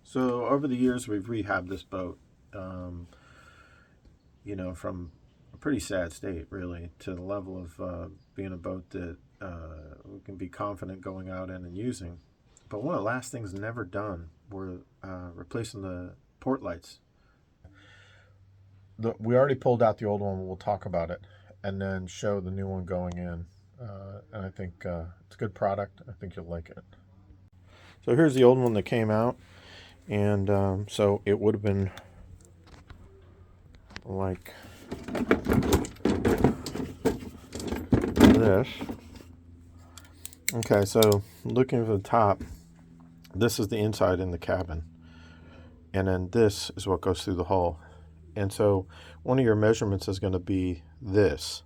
So over the years, we've rehabbed this boat, from a pretty sad state, really, to the level of being a boat that we can be confident going out in and using. But one of the last things never done were replacing the port lights. We already pulled out the old one. We'll talk about it and then show the new one going in. And I think it's a good product. I think you'll like it. So here's the old one that came out. And so it would have been like this. Okay, so looking at the top, this is the inside in the cabin. And then this is what goes through the hull. And so one of your measurements is going to be this,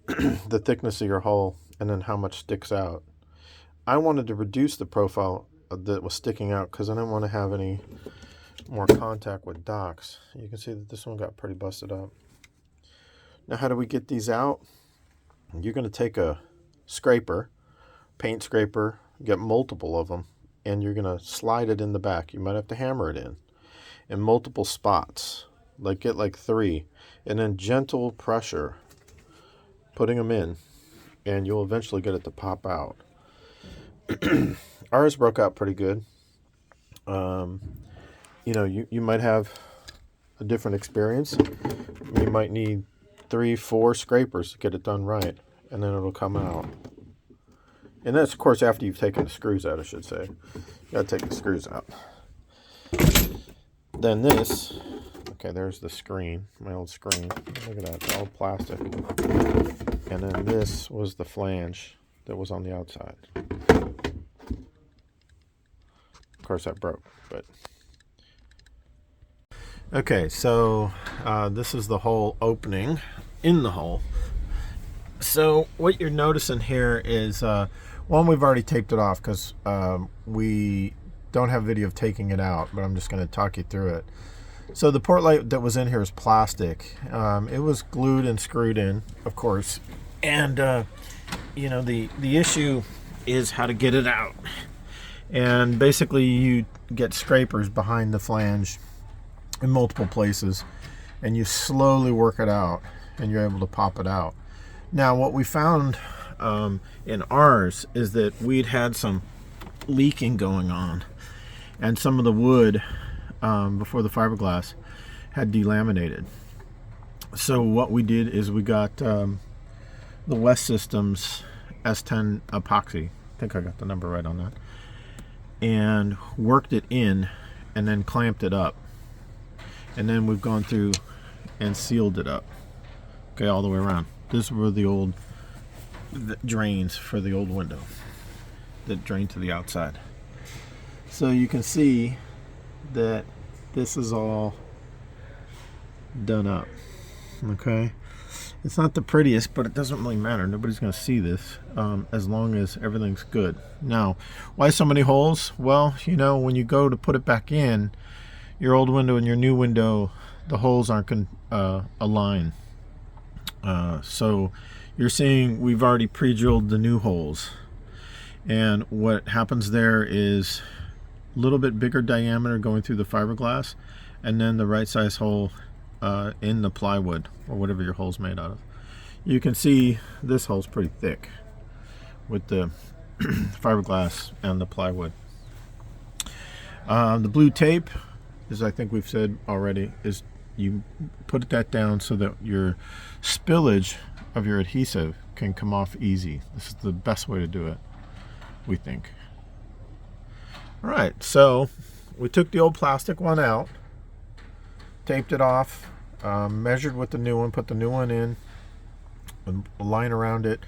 the thickness of your hull, and then how much sticks out. I wanted to reduce the profile that was sticking out because I didn't want to have any more contact with docks. You can see that this one got pretty busted up. Now, how do we get these out? You're going to take a scraper, paint scraper, get multiple of them, and you're going to slide it in the back. You might have to hammer it in multiple spots, get 3, and then gentle pressure, putting them in, and you'll eventually get it to pop out. Ours broke out pretty good. You might have a different experience. You might need 3, 4 scrapers to get it done right, and then it'll come out. And that's, of course, after you've taken the screws out, I should say. You gotta take the screws out. Then this, okay, there's the screen, my old screen. Look at that, it's all plastic. And then this was the flange that was on the outside. Of course, that broke, but okay. So this is the hole opening in the hull. So what you're noticing here is one, we've already taped it off because we don't have video of taking it out, but I'm just going to talk you through it. So the port light that was in here is plastic. It was glued and screwed in, of course, and the issue is how to get it out. And basically you get scrapers behind the flange in multiple places, and you slowly work it out, and you're able to pop it out. Now, what we found in ours is that we'd had some leaking going on, and some of the wood before the fiberglass had delaminated. So what we did is we got the West Systems S10 epoxy. I think I got the number right on that. And worked it in and then clamped it up. And then we've gone through and sealed it up. Okay, all the way around. This were the old drains for the old window that drain to the outside. So you can see that this is all done up. Okay, it's not the prettiest, but it doesn't really matter. Nobody's going to see this as long as everything's good. Now, why so many holes? Well, when you go to put it back in, your old window and your new window, the holes aren't aligned. So you're seeing we've already pre-drilled the new holes. And what happens there is a little bit bigger diameter going through the fiberglass, and then the right size hole in the plywood or whatever your hole's made out of. You can see this hole's pretty thick with the fiberglass and the plywood. The blue tape, as I think we've said already, is you put that down so that your spillage of your adhesive can come off easy. This is the best way to do it, we think. All right, so we took the old plastic one out, taped it off, measured with the new one, put the new one in, a line around it,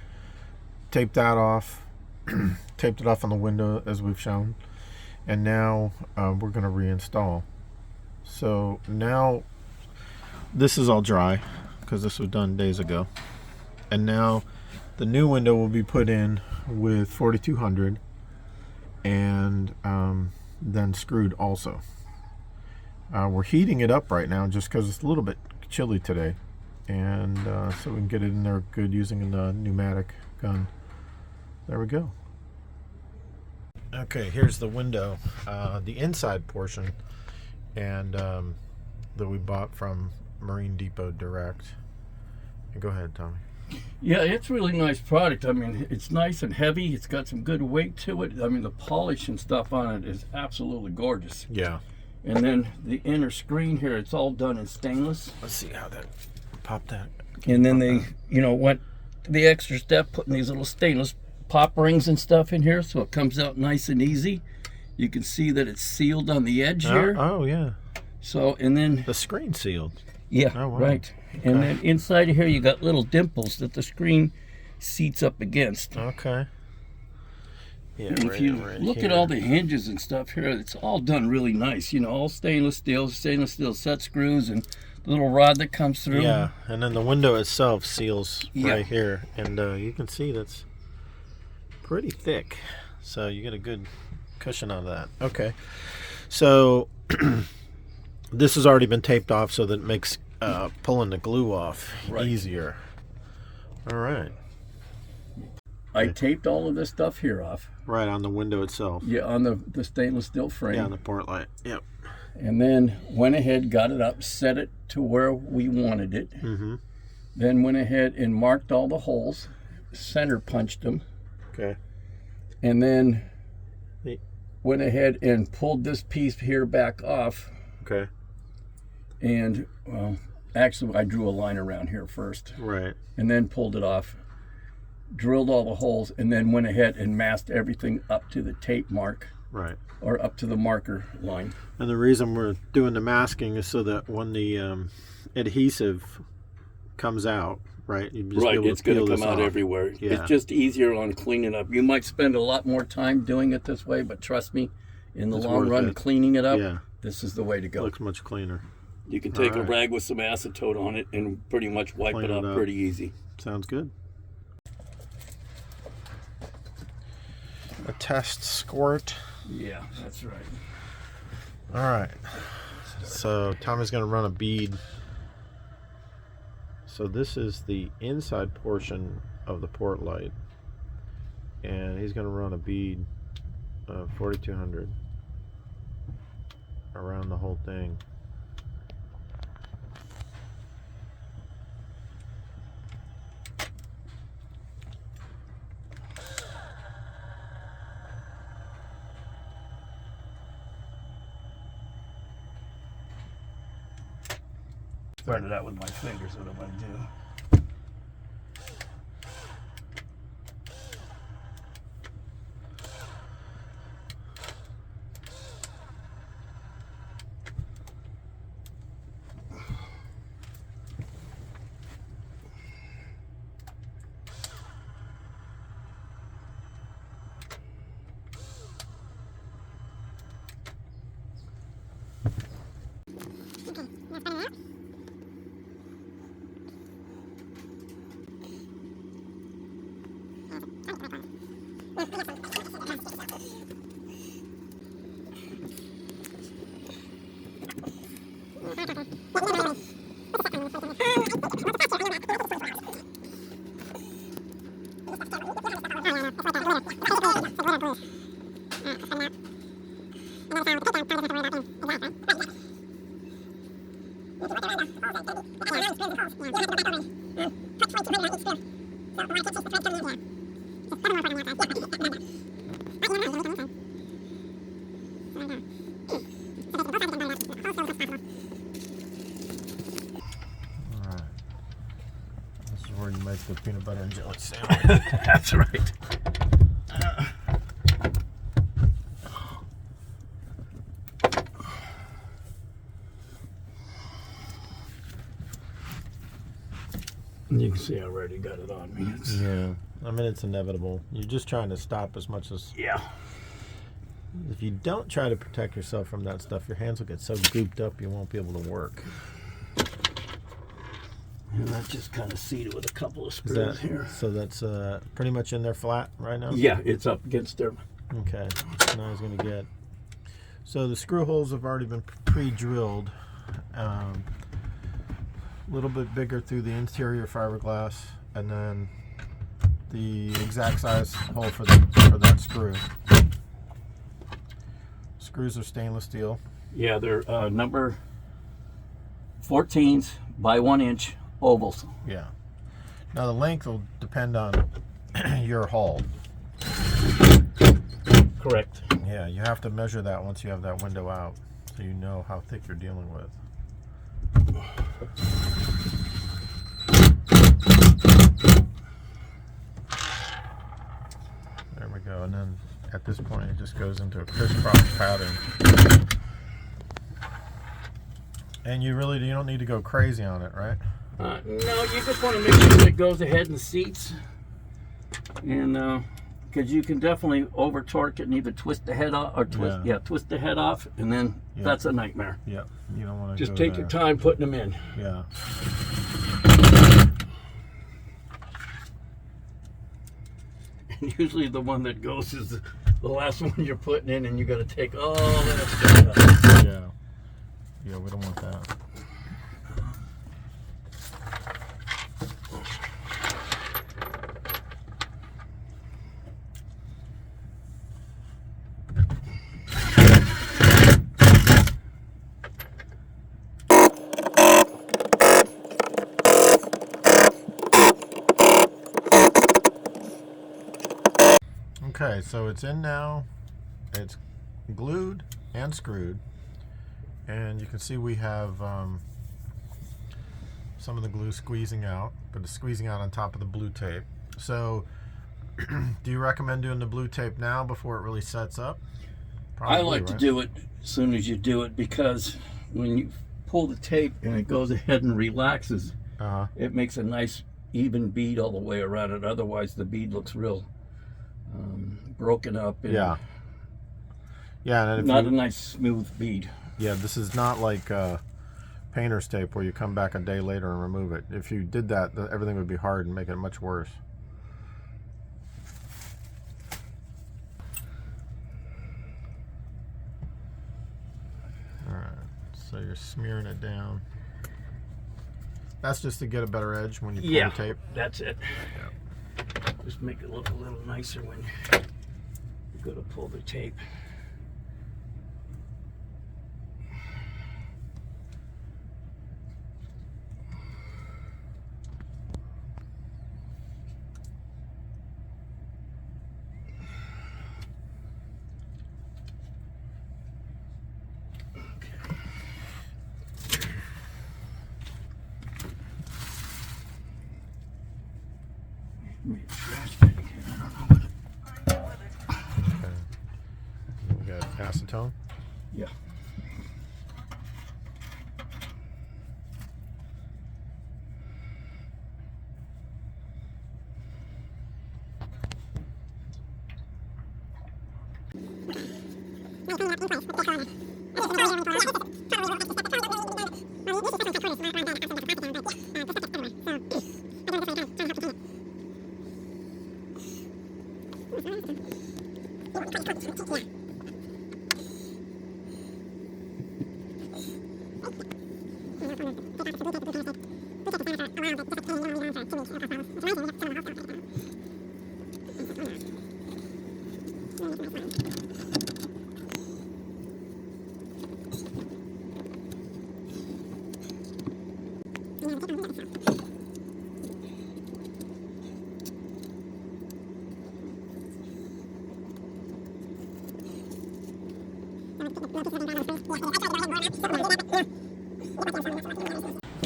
taped that off, taped it off on the window as we've shown, and now we're going to reinstall. So now this is all dry because this was done days ago, and now the new window will be put in with 4200 and then screwed also. We're heating it up right now just because it's a little bit chilly today, and so we can get it in there good using a pneumatic gun. There we go. Okay, here's the window, the inside portion, and that we bought from Marine Depot Direct. Go ahead, Tommy. Yeah, it's really nice product. I mean, it's nice and heavy. It's got some good weight to it. I mean, the polish and stuff on it is absolutely gorgeous. Yeah. And then the inner screen here, it's all done in stainless. Let's see how that popped that. And then they, went the extra step, putting these little stainless pop rings and stuff in here, so it comes out nice and easy. You can see that it's sealed on the edge here. Oh, yeah. So, and then the screen sealed. Yeah, oh, wow. Right. Okay. And then inside of here, you got little dimples that the screen seats up against. Okay. Yeah, and if you look at all the hinges and stuff here, it's all done really nice. All stainless steel set screws, and the little rod that comes through. Yeah, and then the window itself seals right here, and you can see that's pretty thick, so you get a good cushion on that. Okay, so this has already been taped off, so that it makes pulling the glue off easier. All right. I taped all of this stuff here off. Right, on the window itself. Yeah, on the stainless steel frame. Yeah, on the port light. Yep. And then went ahead, got it up, set it to where we wanted it. Mm-hmm. Then went ahead and marked all the holes, center punched them. Okay. And then went ahead and pulled this piece here back off. Okay. And, well, actually I drew a line around here first. Right. And then pulled it off, drilled all the holes, and then went ahead and masked everything up to the tape mark. Right. Or up to the marker line. And the reason we're doing the masking is so that when the adhesive comes out, right? You just it's going to come out everywhere. Yeah. It's just easier on cleaning up. You might spend a lot more time doing it this way, but trust me, in the long run, cleaning it up, this is the way to go. Looks much cleaner. You can take a rag with some acetone on it and pretty much wipe it up pretty easy. Sounds good. A test squirt. Yeah, that's right. All right. So Tommy's going to run a bead. So this is the inside portion of the port light, and he's going to run a bead of 4200 around the whole thing. Started out with my fingers, what do I do? Where you make the peanut butter and jelly sandwich. That's right. You can see I already got it on me. Yeah, I mean, it's inevitable. You're just trying to stop as much as... Yeah. If you don't try to protect yourself from that stuff, your hands will get so gooped up you won't be able to work. And I just kind of seated with a couple of screws here. So that's pretty much in there flat right now? Yeah, it's up against there. Okay, now he's going to get... So the screw holes have already been pre-drilled. A little bit bigger through the interior fiberglass, and then the exact size hole for that screw. cruiser stainless steel. Yeah, they're number 14s by 1 inch ovals. Yeah. Now the length will depend on your hull. Correct. Yeah, you have to measure that once you have that window out, so you know how thick you're dealing with. There we go, and then at this point it just goes into a crisscross pattern. And you don't need to go crazy on it, right? No, you just want to make sure that it goes ahead and seats, and because you can definitely over torque it and either twist the head off or twist the head off, and then that's a nightmare. Yeah, you don't want to just take your time putting them in. Yeah. And usually the one that goes is the last one you're putting in, and you got to take all that stuff out. Yeah, we don't want that. Okay, so it's in now. It's glued and screwed, and you can see we have some of the glue squeezing out, but it's squeezing out on top of the blue tape. So do you recommend doing the blue tape now before it really sets up? Probably, I like to do it as soon as you do it, because when you pull the tape and it goes ahead and relaxes, it makes a nice even bead all the way around it. Otherwise the bead looks real broken up, and yeah, and if not a nice smooth bead. Yeah, this is not like painter's tape where you come back a day later and remove it. If you did that, everything would be hard and make it much worse. Alright, so you're smearing it down. That's just to get a better edge when you pull the tape? That's it. Yeah. Just make it look a little nicer when you go to pull the tape. We got acetone. Yeah.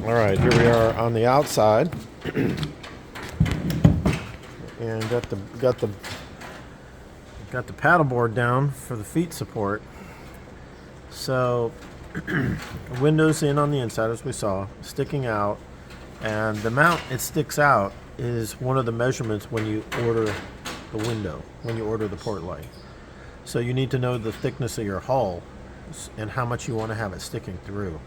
All right, here we are on the outside, and got the paddleboard down for the feet support. So windows in on the inside, as we saw, sticking out, and the mount it sticks out is one of the measurements when you order the window, when you order the port light. So you need to know the thickness of your hull and how much you want to have it sticking through.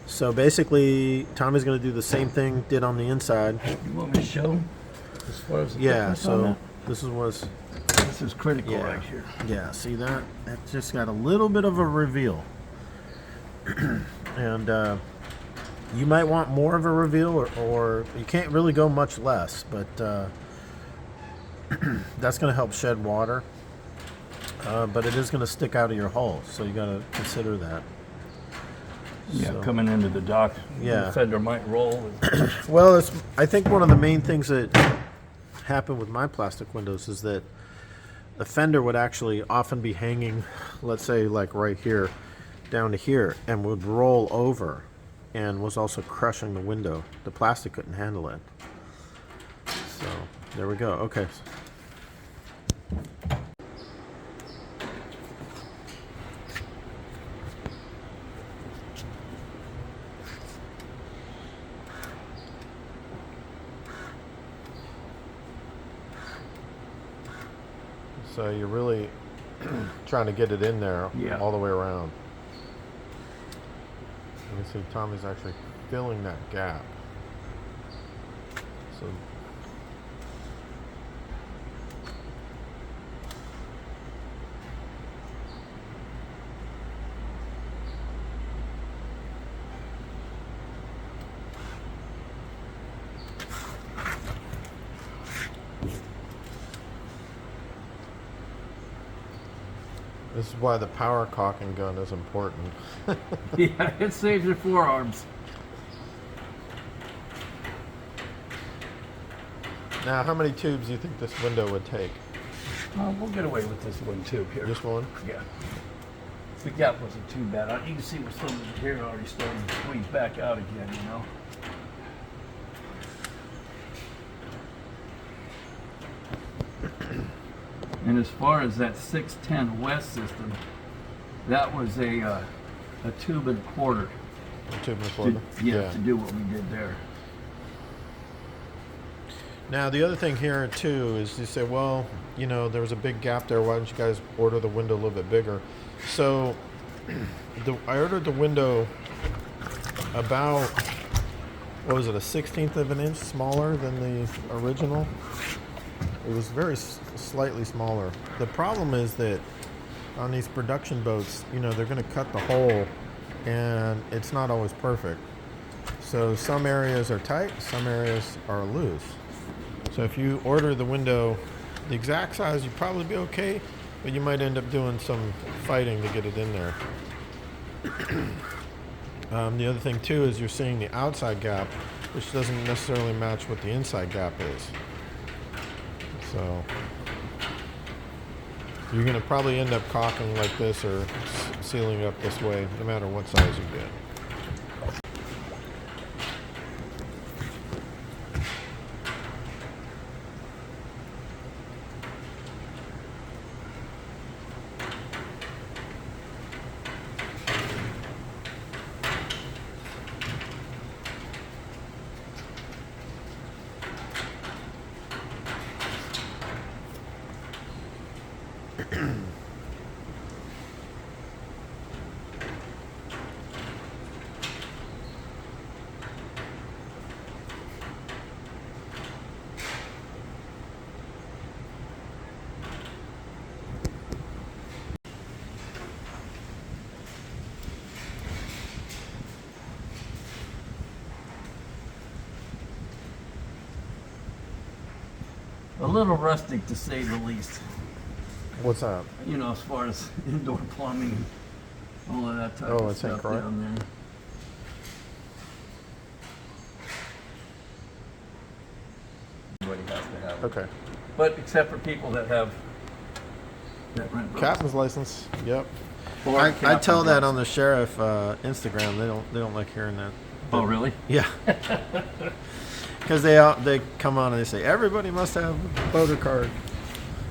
So basically, Tommy's going to do the same thing did on the inside. You want me to show as far as the Yeah, thickness on so that? This is critical right here. Yeah, see that? It just got a little bit of a reveal. And you might want more of a reveal, or you can't really go much less, but that's going to help shed water. but it is going to stick out of your hull, so you got to consider that. Yeah, So, coming into the dock, yeah. the fender might roll. Well, I think one of the main things that happened with my plastic windows is that the fender would actually often be hanging, let's say like right here, down to here, and would roll over and was also crushing the window. The plastic couldn't handle it. So there we go. Okay. So you're really trying to get it in there all the way around. You can see Tommy's actually filling that gap. So this is why the power caulking gun is important. Yeah, it saves your forearms. Now, how many tubes do you think this window would take? We'll get away with this one too here. Just one? Yeah. The gap wasn't too bad. You can see where some of the hair already starting to squeeze back out again, you know. And as far as that 610 West system, that was a tube and a quarter. A tube and a quarter? To do what we did there. Now, the other thing here, too, is you say, well, you know, there was a big gap there. Why don't you guys order the window a little bit bigger? So, I ordered the window about, what was it, a 1/16 of an inch smaller than the original? It was very slightly smaller. The problem is that on these production boats, you know, they're going to cut the hole, and it's not always perfect. So some areas are tight, some areas are loose. So if you order the window the exact size, you'd probably be okay, but you might end up doing some fighting to get it in there. The other thing too is you're seeing the outside gap, which doesn't necessarily match what the inside gap is. So you're going to probably end up caulking like this or sealing it up this way, no matter what size you get. A little rustic, to say the least. What's that? You know, as far as indoor plumbing, all of that type of stuff down there. Everybody has to have it. Okay. But except for people that have that rent boats. Captain's license. Yep. Or I captain's tell that license. on the sheriff Instagram. They don't like hearing that. Oh, really? Yeah. Because they come on and they say everybody must have a boater card.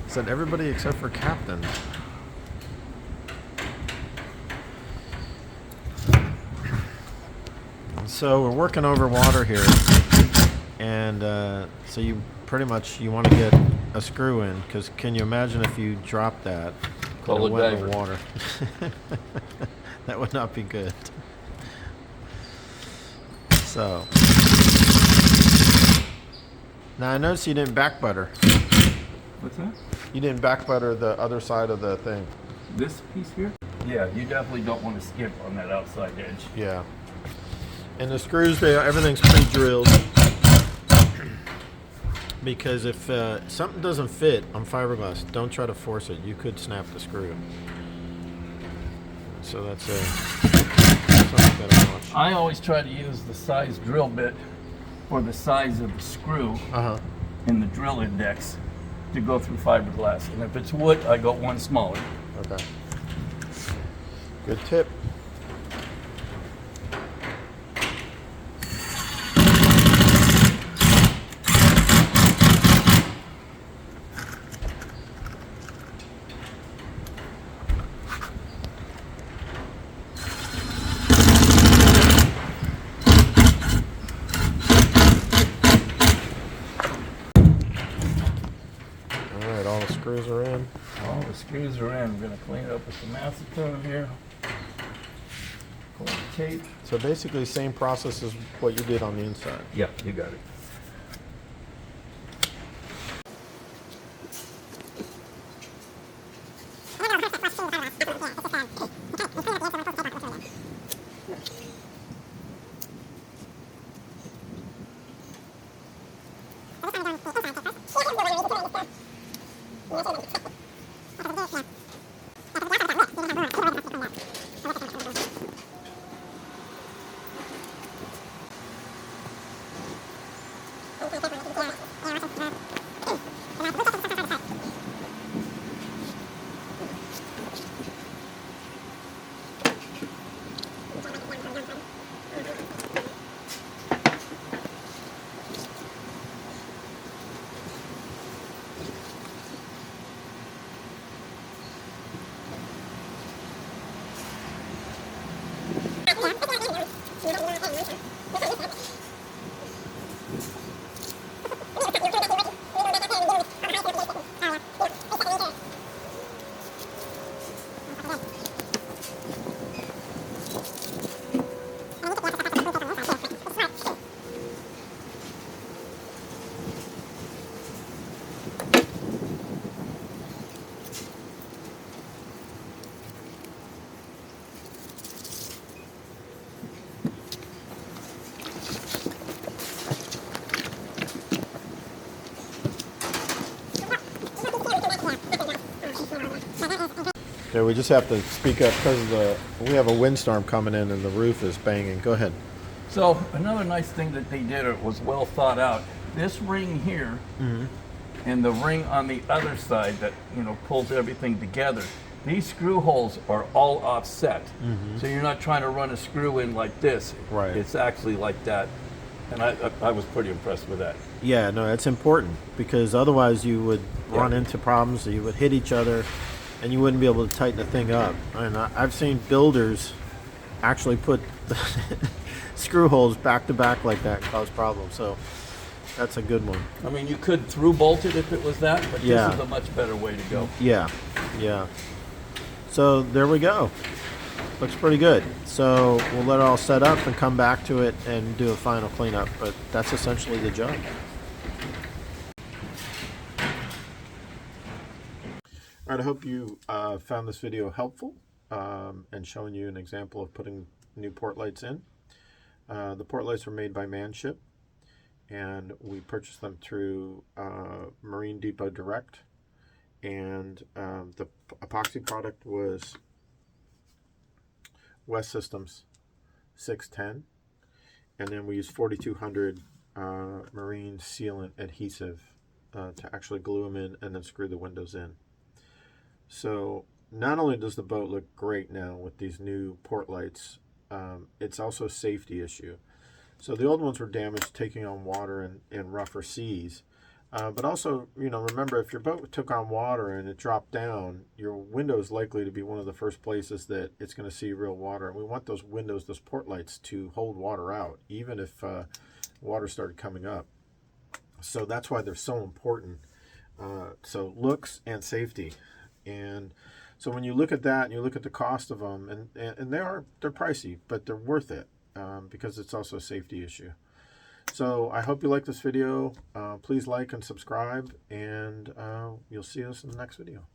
I said everybody except for captain. So we're working over water here, and so you pretty much you want to get a screw in, because can you imagine if you drop that Call and it went in diver. the water? That would not be good. So now I noticed you didn't back butter. What's that? You didn't back butter the other side of the thing. This piece here? Yeah, you definitely don't want to skip on that outside edge. Yeah. And the screws, everything's pre-drilled. because if something doesn't fit on fiberglass, don't try to force it. You could snap the screw. So that's something that watch. I always try to use the size drill bit or the size of the screw in the drill index to go through fiberglass. And if it's wood, I go one smaller. Okay. Good tip. All the screws are in. All the screws are in. I'm going to clean it up with some acetone here. Pull the tape. So basically, same process as what you did on the inside. Yeah, you got it. Okay, we just have to speak up because we have a windstorm coming in and the roof is banging. Go ahead. So another nice thing that they did, it was well thought out. This ring here and the ring on the other side that pulls everything together. These screw holes are all offset, so you're not trying to run a screw in like this. Right. It's actually like that, and I was pretty impressed with that. Yeah, no, that's important because otherwise you would run into problems. You would hit each other, and you wouldn't be able to tighten the thing up. And I've seen builders actually put screw holes back to back like that and cause problems. So that's a good one. I mean, you could through bolt it if it was that, but this is a much better way to go. Yeah, yeah. So there we go. Looks pretty good. So we'll let it all set up and come back to it and do a final cleanup. But that's essentially the job. All right, I hope you found this video helpful and showing you an example of putting new port lights in. The port lights were made by Manship, and we purchased them through Marine Depot Direct. And the epoxy product was West Systems 610, and then we used 4200 marine sealant adhesive to actually glue them in and then screw the windows in. So not only does the boat look great now with these new port lights, it's also a safety issue. So the old ones were damaged taking on water in rougher seas. But also, remember, if your boat took on water and it dropped down, your window is likely to be one of the first places that it's going to see real water. And we want those windows, those port lights, to hold water out, even if water started coming up. So that's why they're so important. So looks and safety. And so when you look at that and you look at the cost of them, and they're pricey, but they're worth it because it's also a safety issue. So I hope you like this video. Please like and subscribe, and you'll see us in the next video.